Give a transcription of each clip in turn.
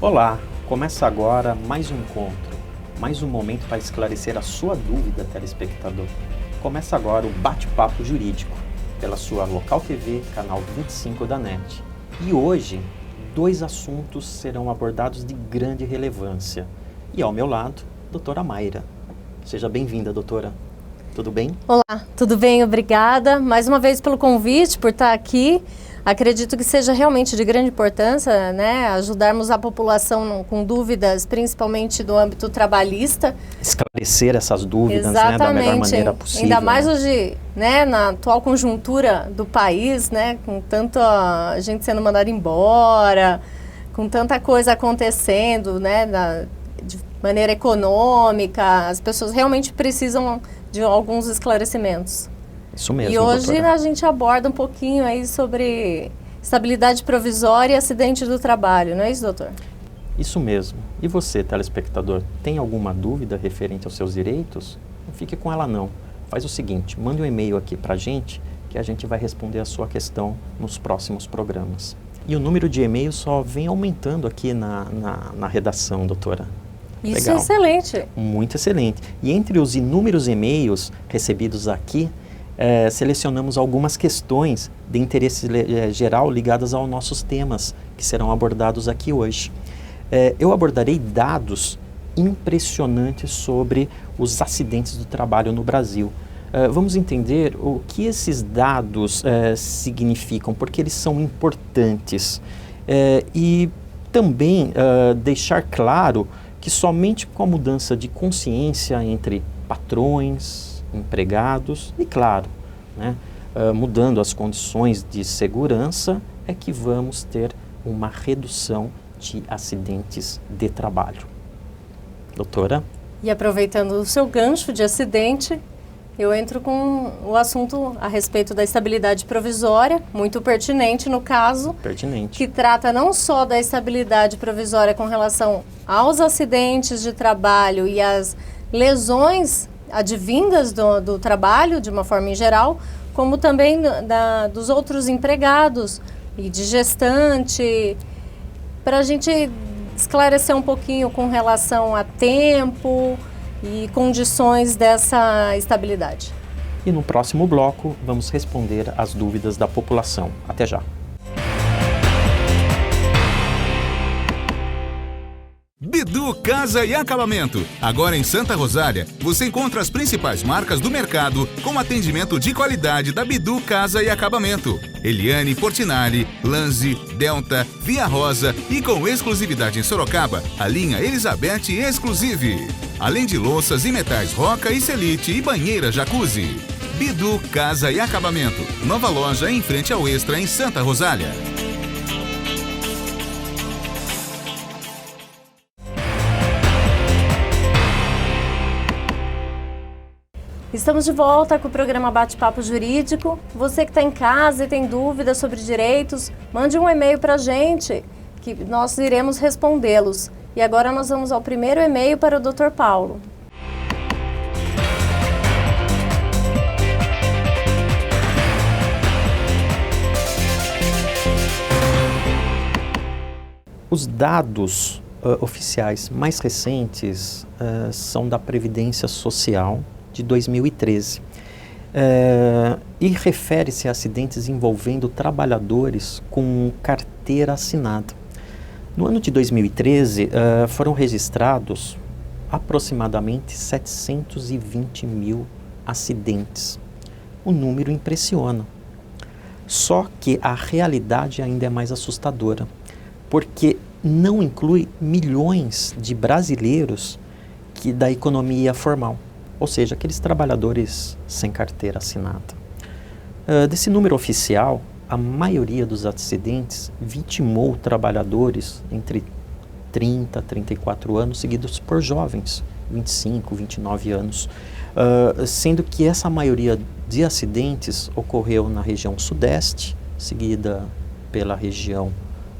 Olá, começa agora mais um encontro, mais um momento para esclarecer a sua dúvida, telespectador. Começa agora o Bate-Papo Jurídico, pela sua Local TV, canal 25 da NET. E hoje, 2 assuntos serão abordados de grande relevância. E ao meu lado, doutora Mayra. Seja bem-vinda, doutora. Tudo bem? Olá, tudo bem? Obrigada mais uma vez pelo convite, por estar aqui. Acredito que seja realmente de grande importância, né, ajudarmos a população com dúvidas, principalmente do âmbito trabalhista. Esclarecer essas dúvidas, né, da melhor maneira possível. Ainda mais hoje, né, na atual conjuntura do país, né, com tanta gente sendo mandada embora, com tanta coisa acontecendo, né, de maneira econômica, as pessoas realmente precisam de alguns esclarecimentos. Isso mesmo, e hoje, doutora, a gente aborda um pouquinho aí sobre estabilidade provisória e acidente do trabalho, não é isso, doutor? Isso mesmo. E você, telespectador, tem alguma dúvida referente aos seus direitos? Não fique com ela não. Faz o seguinte, mande um e-mail aqui pra gente, que a gente vai responder a sua questão nos próximos programas. E o número de e-mails só vem aumentando aqui na redação, doutora. Isso Legal. é excelente. Muito excelente. E entre os inúmeros e-mails recebidos aqui, selecionamos algumas questões de interesse geral ligadas aos nossos temas, que serão abordados aqui hoje. Eu abordarei dados impressionantes sobre os acidentes do trabalho no Brasil. Vamos entender o que esses dados significam, porque eles são importantes. E também deixar claro que somente com a mudança de consciência entre patrões, empregados e, claro, né, mudando as condições de segurança, é que vamos ter uma redução de acidentes de trabalho. Doutora? E aproveitando o seu gancho de acidente, eu entro com o assunto a respeito da estabilidade provisória, muito pertinente no caso, que trata não só da estabilidade provisória com relação aos acidentes de trabalho e às lesões advindas do trabalho, de uma forma em geral, como também dos outros empregados e de gestante, para a gente esclarecer um pouquinho com relação a tempo e condições dessa estabilidade. E no próximo bloco vamos responder às dúvidas da população. Até já! Bidu Casa e Acabamento. Agora em Santa Rosália, você encontra as principais marcas do mercado com atendimento de qualidade da Bidu Casa e Acabamento. Eliane Portinari, Lanzi, Delta, Via Rosa e com exclusividade em Sorocaba, a linha Elizabeth Exclusive. Além de louças e metais Roca e Celite e banheira Jacuzzi. Bidu Casa e Acabamento. Nova loja em frente ao Extra em Santa Rosália. Estamos de volta com o programa Bate-Papo Jurídico. Você que está em casa e tem dúvidas sobre direitos, mande um e-mail para a gente, que nós iremos respondê-los. E agora nós vamos ao primeiro e-mail para o Dr. Paulo. Os dados oficiais mais recentes são da Previdência Social de 2013 e refere-se a acidentes envolvendo trabalhadores com carteira assinada. No ano de 2013 foram registrados aproximadamente 720 mil acidentes. O número impressiona. Só que a realidade ainda é mais assustadora, porque não inclui milhões de brasileiros da economia formal, ou seja, aqueles trabalhadores sem carteira assinada. Desse número oficial, a maioria dos acidentes vitimou trabalhadores entre 30 e 34 anos, seguidos por jovens, 25, 29 anos, sendo que essa maioria de acidentes ocorreu na região sudeste, seguida pela região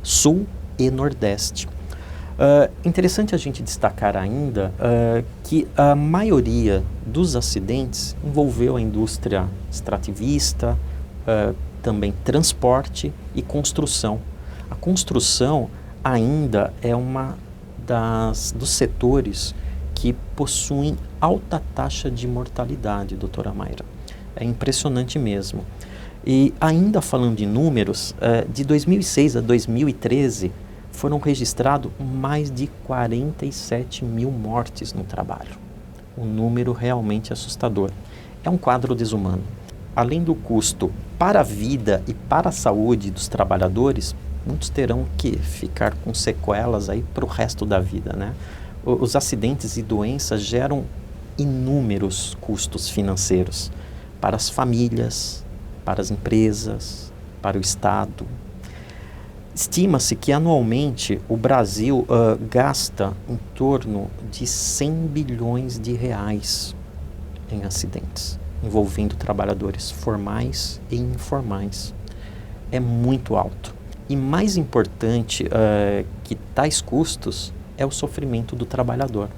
sul e nordeste. Interessante a gente destacar ainda que a maioria dos acidentes envolveu a indústria extrativista, também transporte e construção. A construção ainda é uma dos setores que possuem alta taxa de mortalidade, doutora Mayra. É impressionante mesmo. E ainda falando de números, de 2006 a 2013, foram registrados mais de 47 mil mortes no trabalho. Um número realmente assustador. É um quadro desumano. Além do custo para a vida e para a saúde dos trabalhadores, muitos terão que ficar com sequelas aí para o resto da vida, né? Os acidentes e doenças geram inúmeros custos financeiros para as famílias, para as empresas, para o Estado. Estima-se que anualmente o Brasil gasta em torno de 100 bilhões de reais em acidentes, envolvendo trabalhadores formais e informais. É muito alto. E mais importante que tais custos é o sofrimento do trabalhador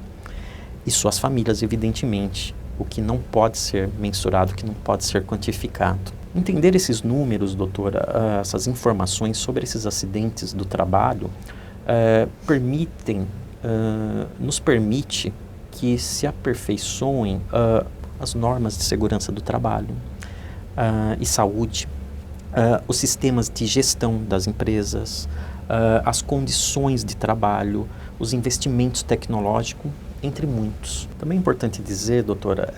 e suas famílias, evidentemente, o que não pode ser mensurado, que não pode ser quantificado. Entender esses números, doutora, essas informações sobre esses acidentes do trabalho, nos permite que se aperfeiçoem as normas de segurança do trabalho e saúde, os sistemas de gestão das empresas, as condições de trabalho, os investimentos tecnológicos, entre muitos. Também é importante dizer, doutora,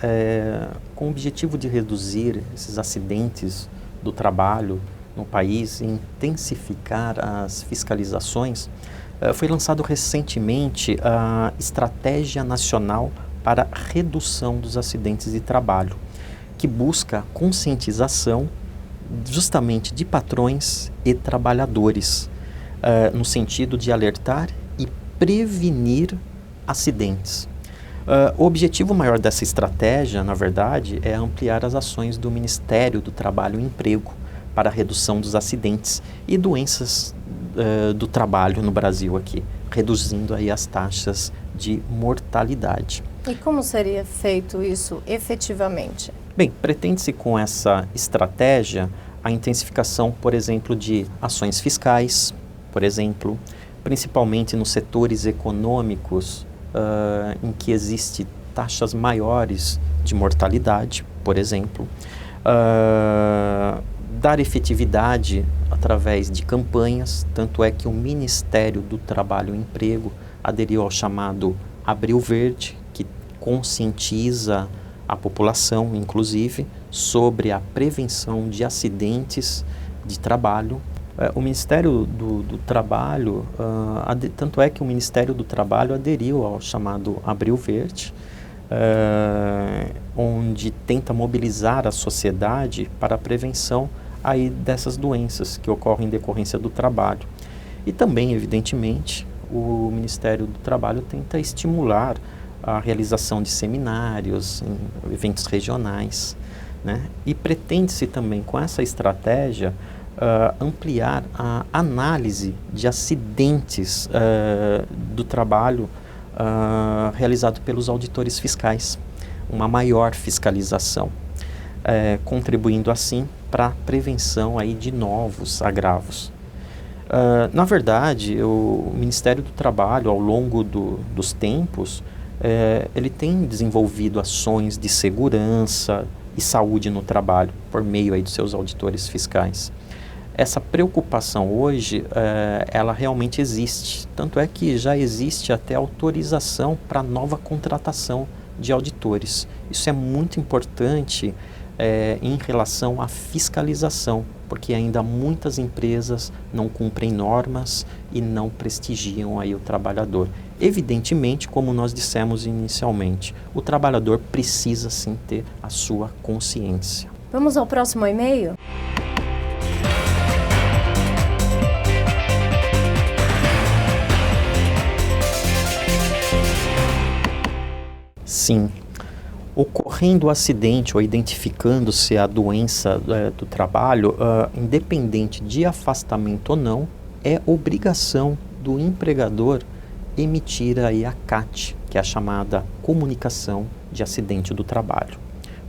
com o objetivo de reduzir esses acidentes do trabalho no país e intensificar as fiscalizações, foi lançado recentemente a Estratégia Nacional para a Redução dos Acidentes de Trabalho, que busca a conscientização justamente de patrões e trabalhadores, no sentido de alertar e prevenir acidentes. O objetivo maior dessa estratégia, na verdade, é ampliar as ações do Ministério do Trabalho e Emprego para a redução dos acidentes e doenças do trabalho no Brasil aqui, reduzindo aí as taxas de mortalidade. E como seria feito isso efetivamente? Bem, pretende-se com essa estratégia a intensificação, por exemplo, de ações fiscais, por exemplo, principalmente nos setores econômicos em que existem taxas maiores de mortalidade, por exemplo, dar efetividade através de campanhas, tanto é que o Ministério do Trabalho e Emprego aderiu ao chamado Abril Verde, que conscientiza a população, inclusive, sobre a prevenção de acidentes de trabalho. O Ministério do Trabalho, tanto é que o Ministério do Trabalho aderiu ao chamado Abril Verde, onde tenta mobilizar a sociedade para a prevenção aí dessas doenças que ocorrem em decorrência do trabalho. E também, evidentemente, o Ministério do Trabalho tenta estimular a realização de seminários, em eventos regionais, né? E pretende-se também, com essa estratégia, ampliar a análise de acidentes do trabalho realizado pelos auditores fiscais, uma maior fiscalização, contribuindo assim para a prevenção aí de novos agravos. Na verdade, o Ministério do Trabalho, ao longo dos tempos, ele tem desenvolvido ações de segurança e saúde no trabalho por meio aí dos seus auditores fiscais. Essa preocupação hoje, ela realmente existe. Tanto é que já existe até autorização para nova contratação de auditores. Isso é muito importante em relação à fiscalização, porque ainda muitas empresas não cumprem normas e não prestigiam aí o trabalhador. Evidentemente, como nós dissemos inicialmente, o trabalhador precisa sim ter a sua consciência. Vamos ao próximo e-mail? Sim. Ocorrendo o acidente ou identificando-se a doença do trabalho, independente de afastamento ou não, é obrigação do empregador emitir aí a CAT, que é a chamada Comunicação de Acidente do Trabalho,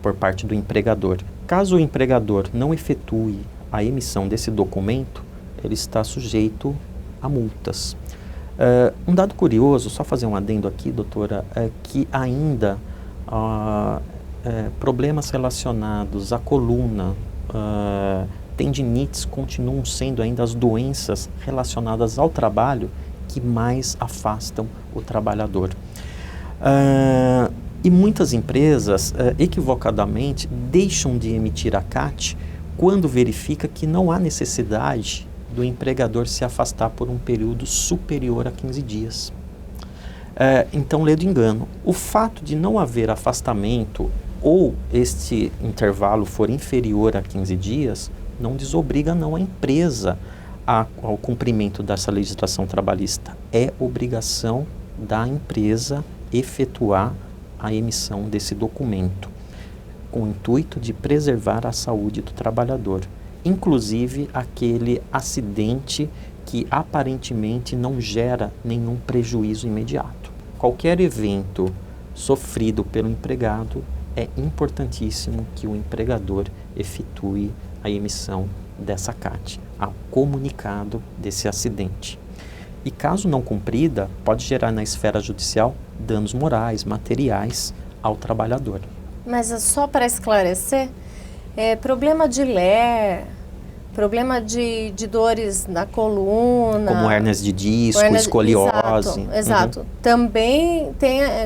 por parte do empregador. Caso o empregador não efetue a emissão desse documento, ele está sujeito a multas. Um dado curioso, só fazer um adendo aqui, doutora, é que ainda problemas relacionados à coluna, tendinites continuam sendo ainda as doenças relacionadas ao trabalho que mais afastam o trabalhador. E muitas empresas, equivocadamente, deixam de emitir a CAT quando verifica que não há necessidade do empregador se afastar por um período superior a 15 dias. Então, lê do engano. O fato de não haver afastamento ou este intervalo for inferior a 15 dias, não desobriga não a empresa ao cumprimento dessa legislação trabalhista. É obrigação da empresa efetuar a emissão desse documento, com o intuito de preservar a saúde do trabalhador, inclusive aquele acidente que aparentemente não gera nenhum prejuízo imediato. Qualquer evento sofrido pelo empregado, é importantíssimo que o empregador efetue a emissão dessa CAT, a comunicado desse acidente. E caso não cumprida, pode gerar na esfera judicial danos morais, materiais ao trabalhador. Mas só para esclarecer, problema de LER, problema de dores na coluna... Como hérnias de disco, escoliose. Exato. Também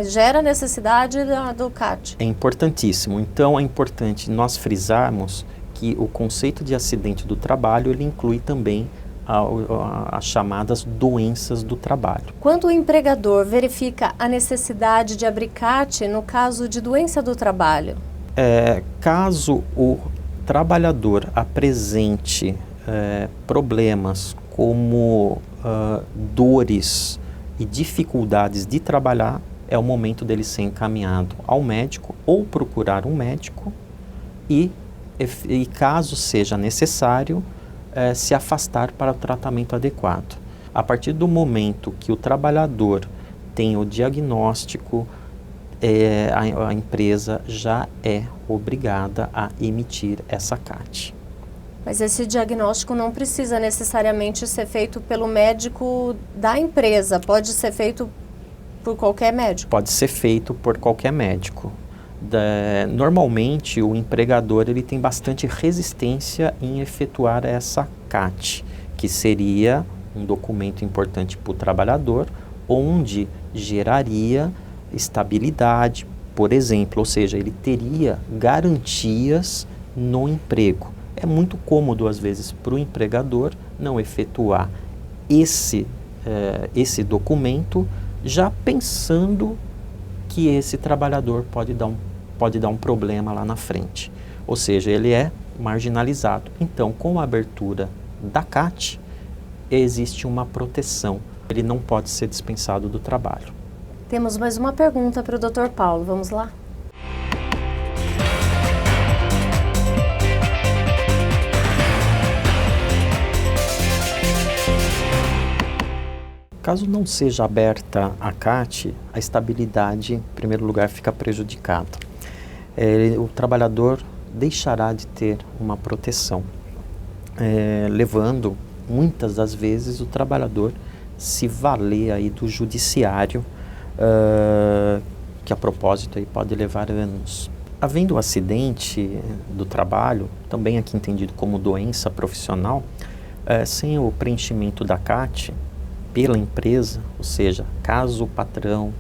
gera necessidade do CAT. É importantíssimo. Então, é importante nós frisarmos que o conceito de acidente do trabalho, ele inclui também as chamadas doenças do trabalho. Quando o empregador verifica a necessidade de abrir CAT no caso de doença do trabalho? Caso o trabalhador apresente problemas como dores e dificuldades de trabalhar, é o momento dele ser encaminhado ao médico ou procurar um médico e caso seja necessário, se afastar para o tratamento adequado. A partir do momento que o trabalhador tem o diagnóstico, a empresa já é obrigada a emitir essa CAT. Mas esse diagnóstico não precisa necessariamente ser feito pelo médico da empresa, pode ser feito por qualquer médico? Pode ser feito por qualquer médico. Normalmente, o empregador ele tem bastante resistência em efetuar essa CAT, que seria um documento importante para o trabalhador, onde geraria estabilidade, por exemplo, ou seja, ele teria garantias no emprego. É muito cômodo, às vezes, para o empregador não efetuar esse documento, já pensando que esse trabalhador pode dar um problema lá na frente. Ou seja, ele é marginalizado. Então, com a abertura da CAT, existe uma proteção. Ele não pode ser dispensado do trabalho. Temos mais uma pergunta para o Dr. Paulo. Vamos lá? Caso não seja aberta a CAT, a estabilidade, em primeiro lugar, fica prejudicada. O trabalhador deixará de ter uma proteção, levando, muitas das vezes, o trabalhador se valer aí do judiciário, que a propósito aí pode levar anos. Havendo o acidente do trabalho, também aqui entendido como doença profissional, sem o preenchimento da CAT pela empresa, ou seja, caso o patrão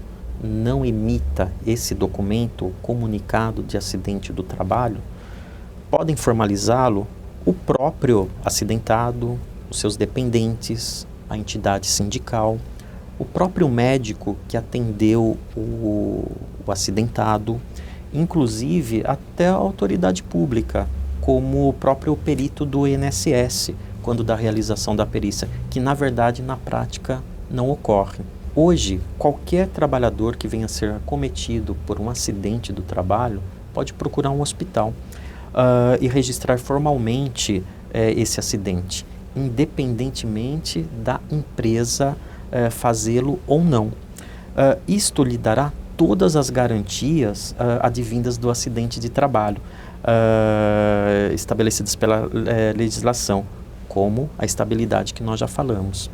não emita esse documento, comunicado de acidente do trabalho, podem formalizá-lo o próprio acidentado, os seus dependentes, a entidade sindical, o próprio médico que atendeu o acidentado, inclusive até a autoridade pública, como o próprio perito do INSS, quando da realização da perícia, que na verdade, na prática, não ocorre. Hoje, qualquer trabalhador que venha a ser acometido por um acidente do trabalho pode procurar um hospital e registrar formalmente esse acidente, independentemente da empresa fazê-lo ou não. Isto lhe dará todas as garantias advindas do acidente de trabalho, estabelecidas pela legislação, como a estabilidade que nós já falamos.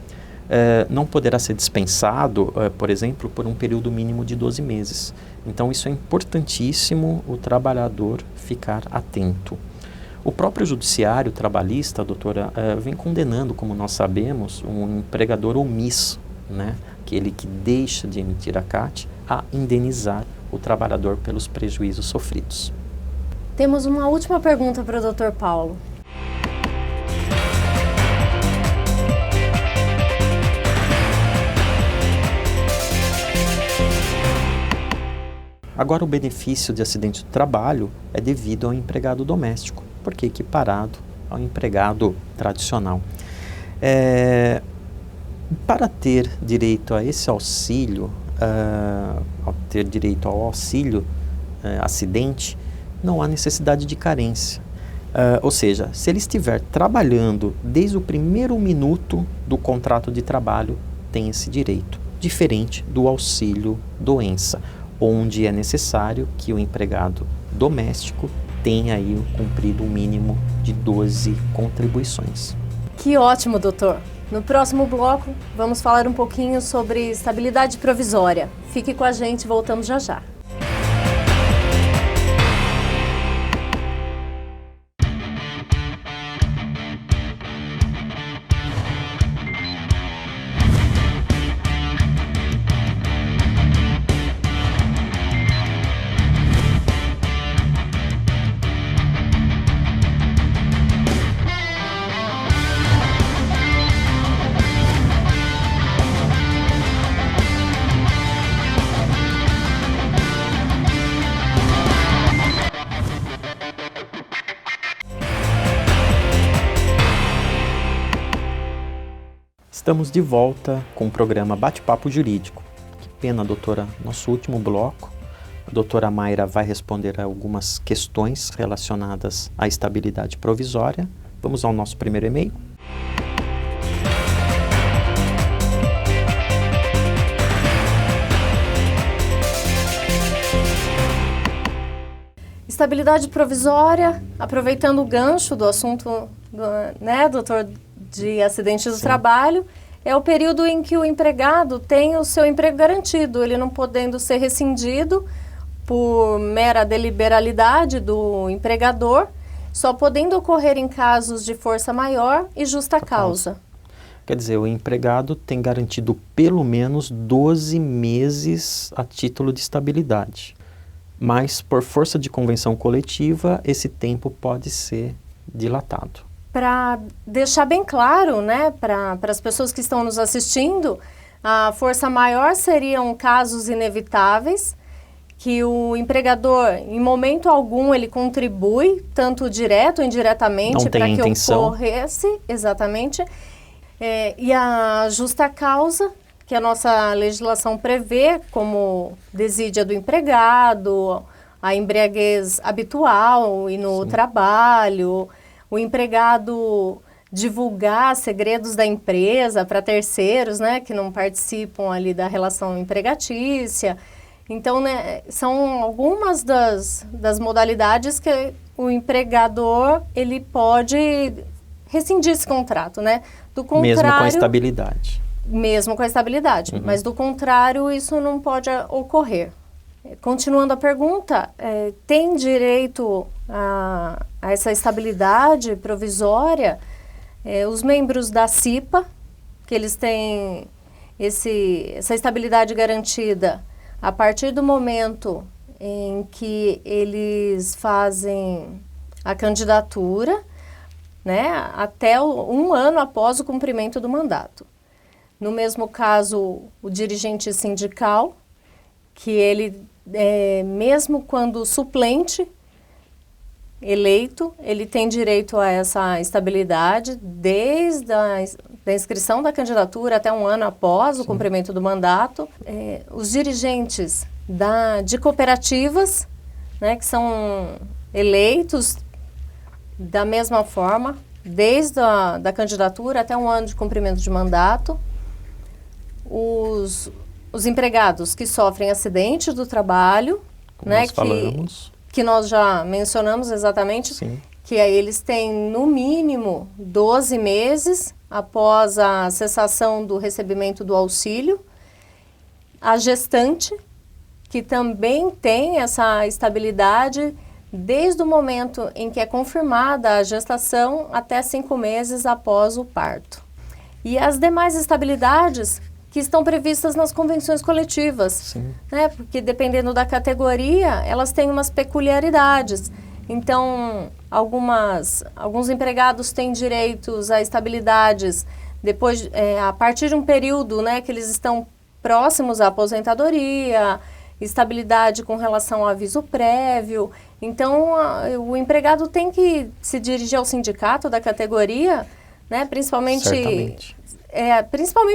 não poderá ser dispensado, por exemplo, por um período mínimo de 12 meses. Então, isso é importantíssimo o trabalhador ficar atento. O próprio judiciário trabalhista, doutora, vem condenando, como nós sabemos, um empregador omisso, né? Aquele que deixa de emitir a CAT, a indenizar o trabalhador pelos prejuízos sofridos. Temos uma última pergunta para o Dr. Paulo. Agora, o benefício de acidente do trabalho é devido ao empregado doméstico, porque é equiparado ao empregado tradicional. Para ter direito a esse auxílio, ao ter direito ao auxílio acidente, não há necessidade de carência. Ou seja, se ele estiver trabalhando desde o primeiro minuto do contrato de trabalho, tem esse direito, diferente do auxílio doença, onde é necessário que o empregado doméstico tenha aí cumprido um mínimo de 12 contribuições. Que ótimo, doutor! No próximo bloco, vamos falar um pouquinho sobre estabilidade provisória. Fique com a gente, voltamos já já. Estamos de volta com o programa Bate-Papo Jurídico. Que pena, doutora, nosso último bloco. A doutora Mayra vai responder a algumas questões relacionadas à estabilidade provisória. Vamos ao nosso primeiro e-mail. Estabilidade provisória, aproveitando o gancho do assunto, doutor, de acidente do trabalho, é o período em que o empregado tem o seu emprego garantido, ele não podendo ser rescindido por mera deliberalidade do empregador, só podendo ocorrer em casos de força maior e justa causa. Quer dizer, o empregado tem garantido pelo menos 12 meses a título de estabilidade. Mas, por força de convenção coletiva, esse tempo pode ser dilatado. Para deixar bem claro, né, para as pessoas que estão nos assistindo, a força maior seriam casos inevitáveis, que o empregador, em momento algum, ele contribui, tanto direto ou indiretamente, para que ocorresse, exatamente, e a justa causa, que a nossa legislação prevê como desídia do empregado, a embriaguez habitual e no trabalho, o empregado divulgar segredos da empresa para terceiros, né, que não participam ali da relação empregatícia. Então, né, são algumas das modalidades que o empregador ele pode rescindir esse contrato, né? Do contrário, mesmo com a estabilidade. Mesmo com a estabilidade, mas do contrário isso não pode ocorrer. Continuando a pergunta, tem direito a essa estabilidade provisória os membros da CIPA, que eles têm essa estabilidade garantida a partir do momento em que eles fazem a candidatura, né, até um ano após o cumprimento do mandato. No mesmo caso, o dirigente sindical, que ele, mesmo quando suplente eleito, ele tem direito a essa estabilidade desde a inscrição da candidatura até um ano após o cumprimento do mandato. Os dirigentes de cooperativas, né, que são eleitos da mesma forma, desde da candidatura até um ano de cumprimento de mandato. Os empregados que sofrem acidente do trabalho, né, que nós já mencionamos exatamente, que aí eles têm no mínimo 12 meses após a cessação do recebimento do auxílio. A gestante, que também tem essa estabilidade desde o momento em que é confirmada a gestação até 5 meses após o parto. E as demais estabilidades que estão previstas nas convenções coletivas, né? Porque dependendo da categoria, elas têm umas peculiaridades. Então, alguns empregados têm direitos a estabilidades depois, a partir de um período, né, que eles estão próximos à aposentadoria, estabilidade com relação ao aviso prévio. Então, o empregado tem que se dirigir ao sindicato da categoria, né, principalmente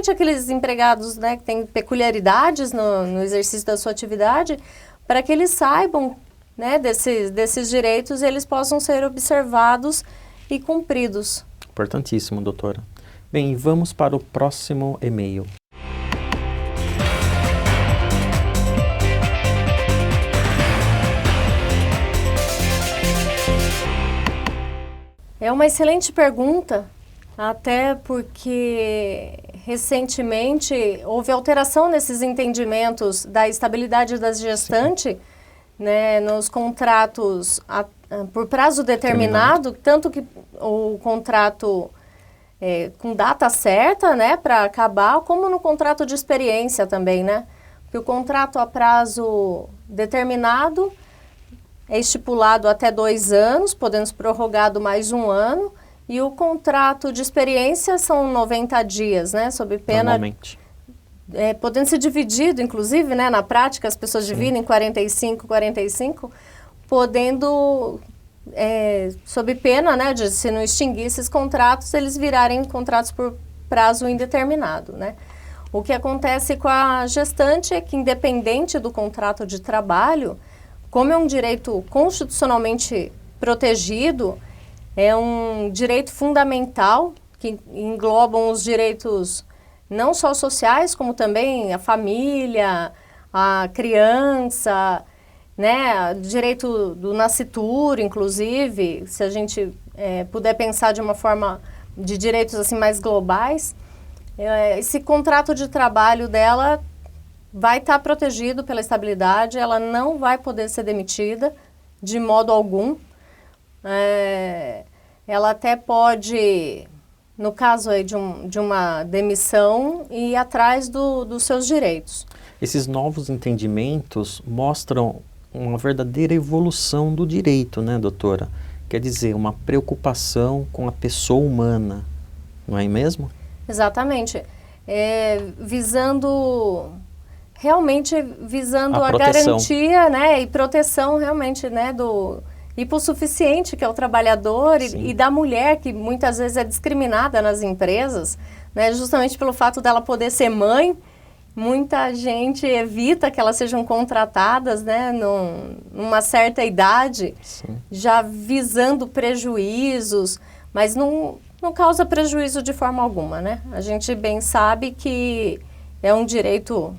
aqueles empregados, né, que têm peculiaridades no exercício da sua atividade, para que eles saibam, né, desses direitos e eles possam ser observados e cumpridos. Importantíssimo, doutora. Bem, vamos para o próximo e-mail. É uma excelente pergunta, até porque recentemente houve alteração nesses entendimentos da estabilidade da gestante, né, nos contratos por prazo determinado, tanto que o contrato com data certa, né, para acabar, como no contrato de experiência também, né? Porque o contrato a prazo determinado é estipulado até 2 anos, podendo ser prorrogado mais 1 ano, e o contrato de experiência são 90 dias, né, sob pena... Normalmente. Podendo ser dividido, inclusive, né, na prática, as pessoas dividem 45, podendo, sob pena, né, de se não extinguir esses contratos, eles virarem contratos por prazo indeterminado, né. O que acontece com a gestante é que, independente do contrato de trabalho, como é um direito constitucionalmente protegido, é um direito fundamental que englobam os direitos não só sociais, como também a família, a criança, né, direito do nascituro, inclusive, se a gente puder pensar de uma forma de direitos assim mais globais, esse contrato de trabalho dela vai estar protegido pela estabilidade, ela não vai poder ser demitida de modo algum. Ela até pode, no caso aí de uma demissão, ir atrás dos seus direitos. Esses novos entendimentos mostram uma verdadeira evolução do direito, né, doutora? Quer dizer, uma preocupação com a pessoa humana, não é mesmo? Exatamente. Visando a garantia, né, e proteção realmente, né, do hipossuficiente, que é o trabalhador, e da mulher, que muitas vezes é discriminada nas empresas, né, justamente pelo fato dela poder ser mãe. Muita gente evita que elas sejam contratadas, né, numa certa idade, já visando prejuízos, mas não causa prejuízo de forma alguma, né? A gente bem sabe que é um direito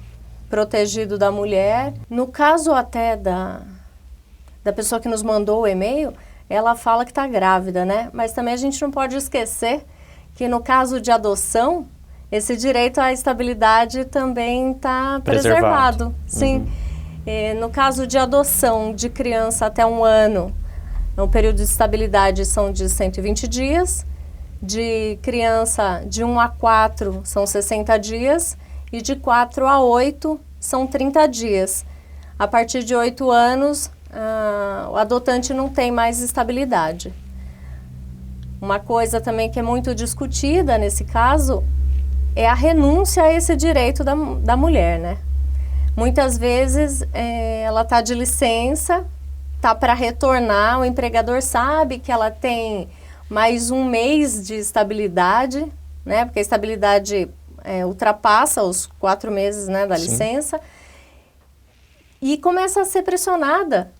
protegido da mulher. No caso até da pessoa que nos mandou o e-mail, ela fala que está grávida, né? Mas também a gente não pode esquecer que no caso de adoção, esse direito à estabilidade também está preservado. Sim. No caso de adoção de criança até 1 ano, o período de estabilidade são de 120 dias, de criança de 1 a 4 são 60 dias e de 4 a 8 são 30 dias. A partir de 8 anos, o adotante não tem mais estabilidade. Uma coisa também que é muito discutida nesse caso é a renúncia a esse direito da mulher, né? Muitas vezes ela está de licença, está para retornar, o empregador sabe que ela tem mais 1 mês de estabilidade, né? Porque a estabilidade ultrapassa os 4 meses, né, da licença, e começa a ser pressionada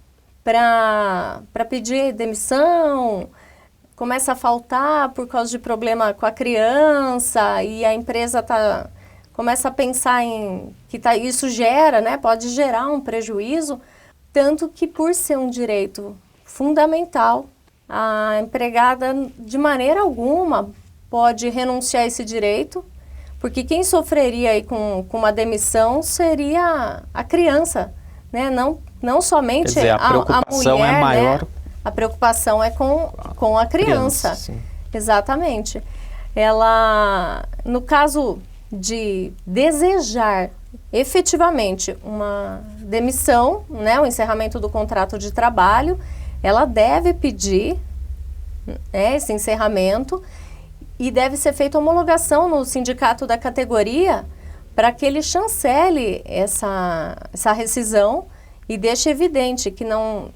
para pedir demissão, começa a faltar por causa de problema com a criança, e a empresa começa a pensar isso gera, né, pode gerar um prejuízo, tanto que por ser um direito fundamental, a empregada de maneira alguma pode renunciar a esse direito, porque quem sofreria aí com uma demissão seria a criança, né? Não somente Quer dizer, a preocupação mulher, é maior. Né? A preocupação é com a criança. Sim. Exatamente. Ela, no caso de desejar efetivamente uma demissão, né, o encerramento do contrato de trabalho, ela deve pedir, né, esse encerramento, e deve ser feita homologação no sindicato da categoria para que ele chancele essa rescisão e deixe evidente que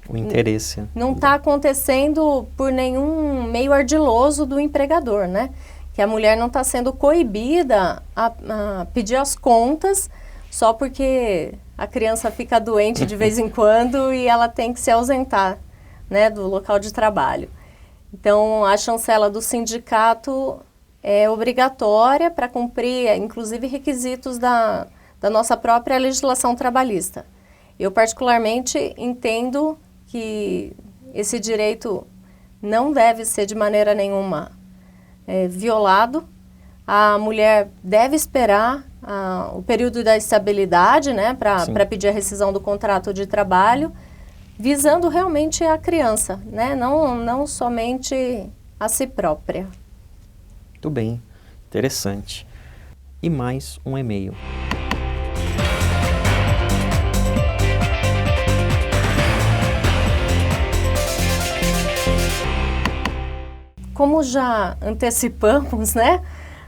o interesse não está acontecendo por nenhum meio ardiloso do empregador, né? Que a mulher não está sendo coibida a pedir as contas só porque a criança fica doente de vez em quando e ela tem que se ausentar, né, do local de trabalho. Então, a chancela do sindicato é obrigatória para cumprir, inclusive, requisitos da nossa própria legislação trabalhista. Eu, particularmente, entendo que esse direito não deve ser de maneira nenhuma violado. A mulher deve esperar o período da estabilidade, né, para pedir a rescisão do contrato de trabalho, visando realmente a criança, né, não somente a si própria. Muito bem, interessante. E mais um e-mail. Como já antecipamos, né,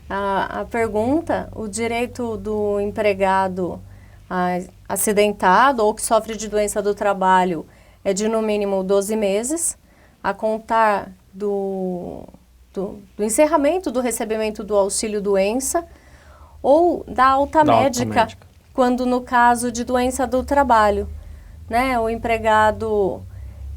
a pergunta, o direito do empregado acidentado ou que sofre de doença do trabalho é de no mínimo 12 meses, a contar do encerramento do recebimento do auxílio-doença ou da alta médica, quando no caso de doença do trabalho, né, o empregado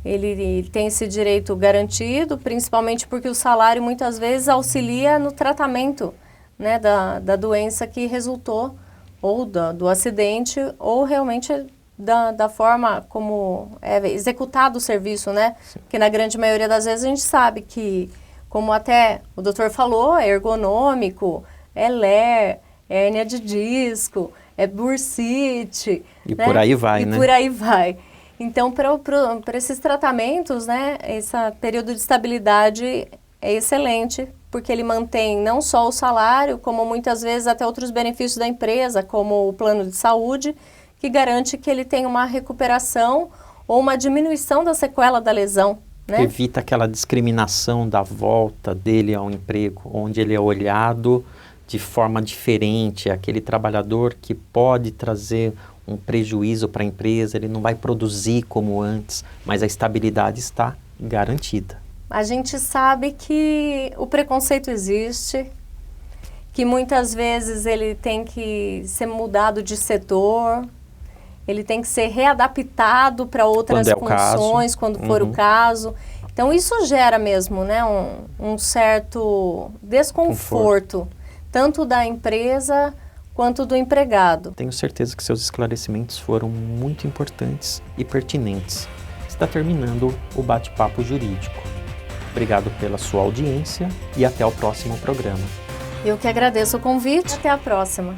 ele tem esse direito garantido, principalmente porque o salário muitas vezes auxilia no tratamento, né, da doença que resultou, ou do acidente, ou realmente da forma como é executado o serviço, né? Sim. Porque na grande maioria das vezes a gente sabe que, como até o doutor falou, é ergonômico, é LER, é hérnia de disco, é bursite. E né? Por aí vai, né? E por aí vai. Então, para esses tratamentos, né, esse período de estabilidade é excelente, porque ele mantém não só o salário, como muitas vezes até outros benefícios da empresa, como o plano de saúde, que garante que ele tenha uma recuperação ou uma diminuição da sequela da lesão. Né? Evita aquela discriminação da volta dele ao emprego, onde ele é olhado de forma diferente, aquele trabalhador que pode trazer um prejuízo para a empresa, ele não vai produzir como antes, mas a estabilidade está garantida. A gente sabe que o preconceito existe, que muitas vezes ele tem que ser mudado de setor, ele tem que ser readaptado para outras funções, quando for o caso. Então, isso gera mesmo, né, um certo desconforto, tanto da empresa quanto do empregado. Tenho certeza que seus esclarecimentos foram muito importantes e pertinentes. Está terminando o bate-papo jurídico. Obrigado pela sua audiência e até o próximo programa. Eu que agradeço o convite. Até a próxima.